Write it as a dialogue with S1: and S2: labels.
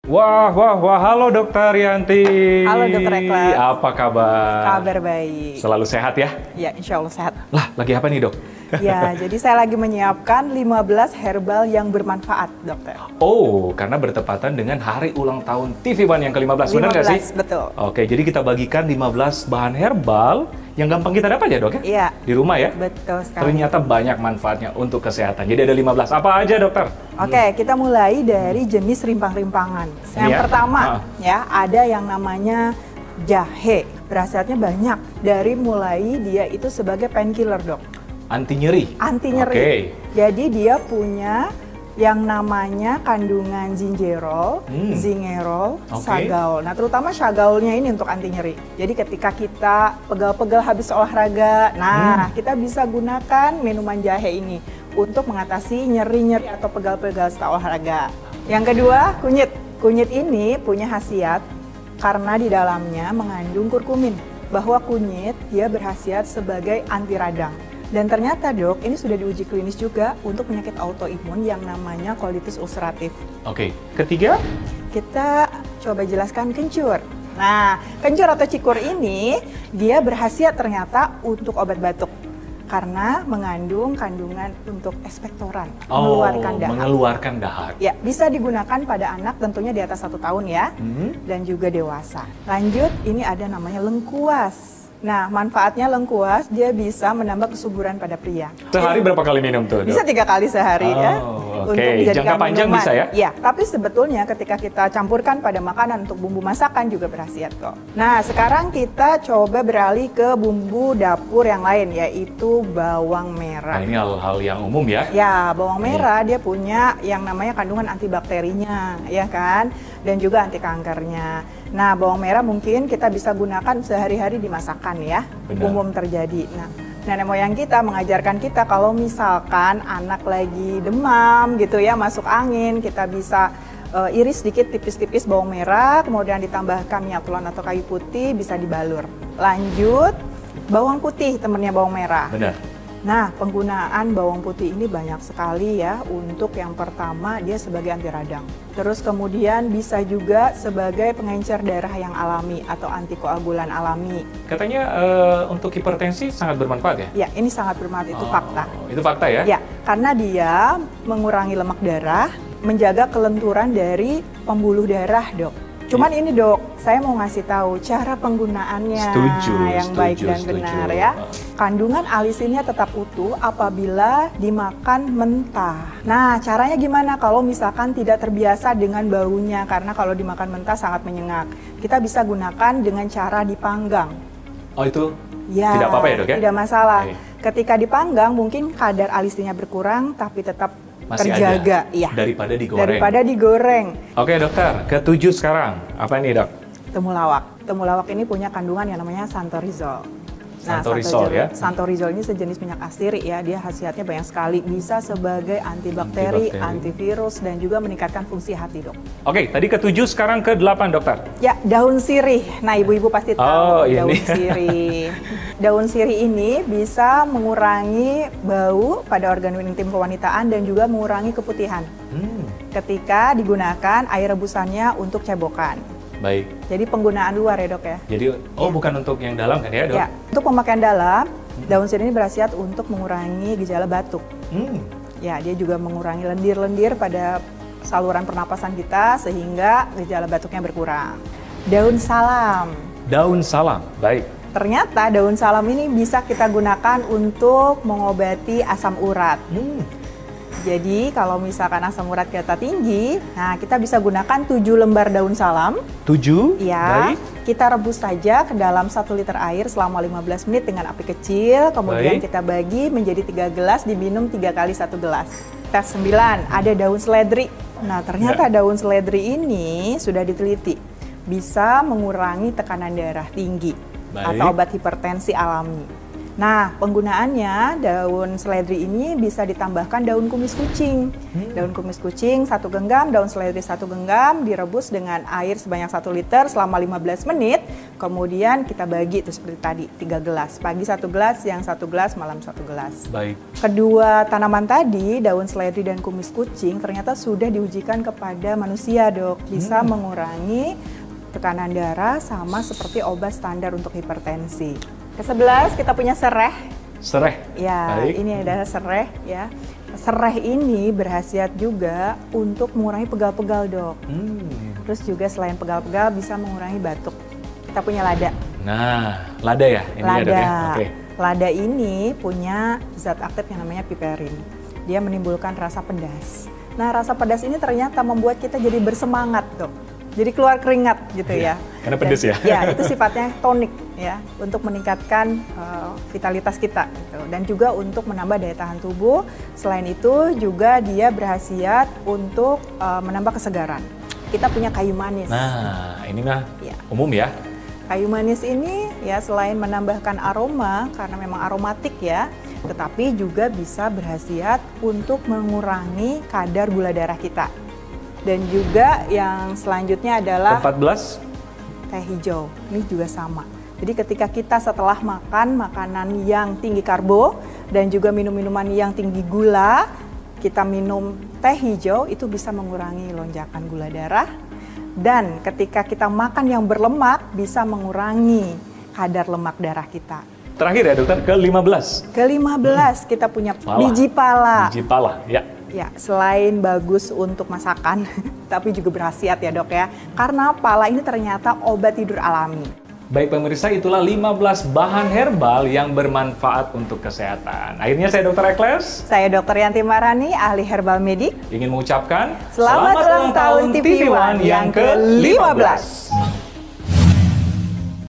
S1: Wah, wah, wah, halo Dokter Yanti.
S2: Halo Dokter Eklas.
S1: Apa kabar?
S2: Kabar baik.
S1: Selalu sehat ya?
S2: Ya, insya Allah sehat.
S1: Lah, lagi apa nih dok?
S2: Ya, jadi saya lagi menyiapkan 15 herbal yang bermanfaat, dokter.
S1: Oh, karena bertepatan dengan hari ulang tahun TV One yang ke-15, benar nggak sih?
S2: 15, betul.
S1: Oke, jadi kita bagikan 15 bahan herbal yang gampang kita dapat ya dok ya?
S2: Iya.
S1: Di rumah ya?
S2: Betul sekali.
S1: Ternyata banyak manfaatnya untuk kesehatan. Jadi ada 15. Apa aja dokter?
S2: Oke, kita mulai dari jenis rimpang-rimpangan. Yang
S1: Iya.
S2: pertama, ya, ada yang namanya jahe. Berkhasiatnya banyak. Dari mulai dia itu sebagai painkiller, dok.
S1: Anti nyeri?
S2: Anti nyeri.
S1: Oke.
S2: Jadi dia punya yang namanya kandungan zingerol, zingerol,
S1: Oke.
S2: sagaol. Nah, terutama sagaolnya ini untuk anti nyeri. Jadi ketika kita pegal-pegal habis olahraga, nah kita bisa gunakan minuman jahe ini untuk mengatasi nyeri-nyeri atau pegal-pegal setelah olahraga. Yang kedua, kunyit. Kunyit ini punya khasiat karena di dalamnya mengandung kurkumin. Bahwa kunyit dia berkhasiat sebagai anti radang. Dan ternyata dok, ini sudah diuji klinis juga untuk penyakit autoimun yang namanya colitis ulceratif.
S1: Oke. Ketiga?
S2: Kita coba jelaskan kencur. Nah, kencur atau cikur ini dia berkhasiat ternyata untuk obat batuk. Karena mengandung kandungan untuk ekspektoran, mengeluarkan dahak.
S1: Mengeluarkan dahak.
S2: Ya, bisa digunakan pada anak tentunya di atas 1 tahun ya, dan juga dewasa. Lanjut, ini ada namanya lengkuas. Nah, manfaatnya lengkuas, dia bisa menambah kesuburan pada pria.
S1: Sehari berapa kali minum tuh dok?
S2: Bisa 3 kali sehari ya.
S1: Oke.
S2: Untuk dijadikan
S1: Jangka panjang
S2: minuman.
S1: bisa ya?
S2: Ya, tapi sebetulnya ketika kita campurkan pada makanan untuk bumbu masakan juga berkhasiat kok. Nah, sekarang kita coba beralih ke bumbu dapur yang lain, yaitu bawang merah.
S1: Nah, ini hal-hal yang umum ya?
S2: Ya, bawang merah dia punya yang namanya kandungan antibakterinya, ya kan? Dan juga anti kankernya. Nah, bawang merah mungkin kita bisa gunakan sehari-hari di masakan ya,
S1: Benar.
S2: umum terjadi. Nah, nenek moyang kita mengajarkan kita kalau misalkan anak lagi demam gitu ya, masuk angin, kita bisa iris sedikit tipis-tipis bawang merah, kemudian ditambahkan minyak telon atau kayu putih, bisa dibalur. Lanjut, bawang putih temennya bawang merah.
S1: Benar.
S2: Nah, penggunaan bawang putih ini banyak sekali ya. Untuk yang pertama, dia sebagai anti radang. Terus kemudian bisa juga sebagai pengencer darah yang alami atau antikoagulan alami.
S1: Katanya untuk hipertensi sangat bermanfaat ya?
S2: Ya, ini sangat bermanfaat, itu fakta.
S1: Itu fakta ya?
S2: Ya, karena dia mengurangi lemak darah, menjaga kelenturan dari pembuluh darah, dok. Cuman ini dok, saya mau ngasih tahu cara penggunaannya yang baik dan benar ya. Kandungan alisinnya tetap utuh apabila dimakan mentah. Nah, caranya gimana kalau misalkan tidak terbiasa dengan baunya? Karena kalau dimakan mentah sangat menyengat. Kita bisa gunakan dengan cara dipanggang.
S1: Oh itu
S2: Ya,
S1: tidak apa-apa ya dok ya?
S2: tidak masalah.
S1: Oke.
S2: Ketika dipanggang mungkin kadar alisinnya berkurang tapi tetap
S1: Masih
S2: terjaga.
S1: ada,
S2: Iya.
S1: daripada digoreng.
S2: Daripada digoreng.
S1: Oke dokter, ke-7 sekarang. Apa ini dok?
S2: Temulawak. Temulawak ini punya kandungan yang namanya santorizol.
S1: Santorizol ya?
S2: Santorizol ini sejenis minyak astiri ya. Dia khasiatnya banyak sekali. Bisa sebagai antibakteri, antivirus, dan juga meningkatkan fungsi hati dok.
S1: Oke, tadi ke-7 sekarang ke-8 dokter.
S2: Ya, daun sirih. Nah, ibu-ibu pasti tahu daun
S1: ini.
S2: sirih. Daun sirih ini bisa mengurangi bau pada organ intim kewanitaan dan juga mengurangi keputihan. Ketika digunakan air rebusannya untuk cebokan.
S1: Baik.
S2: Jadi penggunaan luar ya dok ya.
S1: Jadi, bukan untuk yang dalam kan ya dok?
S2: Ya, untuk pemakaian dalam, daun sirih ini berkhasiat untuk mengurangi gejala batuk. Ya, dia juga mengurangi lendir-lendir pada saluran pernapasan kita sehingga gejala batuknya berkurang. Daun salam.
S1: Daun salam, baik.
S2: Ternyata daun salam ini bisa kita gunakan untuk mengobati asam urat. Jadi kalau misalkan asam urat kita tinggi, nah kita bisa gunakan 7 lembar daun salam.
S1: 7?
S2: Ya,
S1: Baik.
S2: kita rebus saja ke dalam 1 liter air selama 15 menit dengan api kecil. Kemudian
S1: Baik.
S2: kita bagi menjadi 3 gelas, diminum 3 kali 1 gelas. Tes 9, ada daun seledri. Nah ternyata daun seledri ini sudah diteliti. Bisa mengurangi tekanan darah tinggi.
S1: Baik.
S2: Atau obat hipertensi alami. Nah, penggunaannya daun seledri ini bisa ditambahkan daun kumis kucing. Daun kumis kucing 1 genggam, daun seledri 1 genggam, direbus dengan air sebanyak 1 liter selama 15 menit, Kemudian kita bagi itu seperti tadi, 3 gelas. Pagi 1 gelas, siang 1 gelas, malam 1 gelas.
S1: Baik.
S2: Kedua tanaman tadi, daun seledri dan kumis kucing, ternyata sudah diujikan kepada manusia, Dok. Bisa mengurangi tekanan darah sama seperti obat standar untuk hipertensi. Ke-11 kita punya sereh.
S1: Sereh.
S2: Ya,
S1: Baik.
S2: ini adalah sereh ya. Sereh ini berkhasiat juga untuk mengurangi pegal-pegal, Dok. Terus juga selain pegal-pegal bisa mengurangi batuk. Kita punya lada.
S1: Nah, lada ya? Ini
S2: Lada.
S1: ada ya? Oke.
S2: Lada ini punya zat aktif yang namanya piperin. Dia menimbulkan rasa pedas. Nah, rasa pedas ini ternyata membuat kita jadi bersemangat, Dok. Jadi keluar keringat gitu ya.
S1: Karena pedas ya?
S2: Ya, itu sifatnya tonik ya, untuk meningkatkan vitalitas kita gitu. Dan juga untuk menambah daya tahan tubuh. Selain itu juga dia berkhasiat untuk menambah kesegaran. Kita punya kayu manis.
S1: Nah, ini mah
S2: Ya.
S1: umum ya.
S2: Kayu manis ini ya selain menambahkan aroma karena memang aromatik ya, tetapi juga bisa berkhasiat untuk mengurangi kadar gula darah kita. Dan juga yang selanjutnya adalah
S1: Ke-14.
S2: teh hijau. Ini juga sama. Jadi ketika kita setelah makan makanan yang tinggi karbo dan juga minum minuman yang tinggi gula, kita minum teh hijau itu bisa mengurangi lonjakan gula darah. Dan ketika kita makan yang berlemak bisa mengurangi kadar lemak darah kita.
S1: Terakhir ya dokter, ke-15.
S2: Ke-15 kita punya
S1: Pala.
S2: biji pala.
S1: Biji pala, ya.
S2: Ya, selain bagus untuk masakan, tapi juga berkhasiat ya dok ya. Karena pala ini ternyata obat tidur alami.
S1: Baik pemirsa, itulah 15 bahan herbal yang bermanfaat untuk kesehatan. Akhirnya saya Dr. Ekles.
S2: Saya Dr. Yanti Marani, ahli herbal medik.
S1: Ingin mengucapkan
S2: Selamat ulang tahun TV One yang ke-15.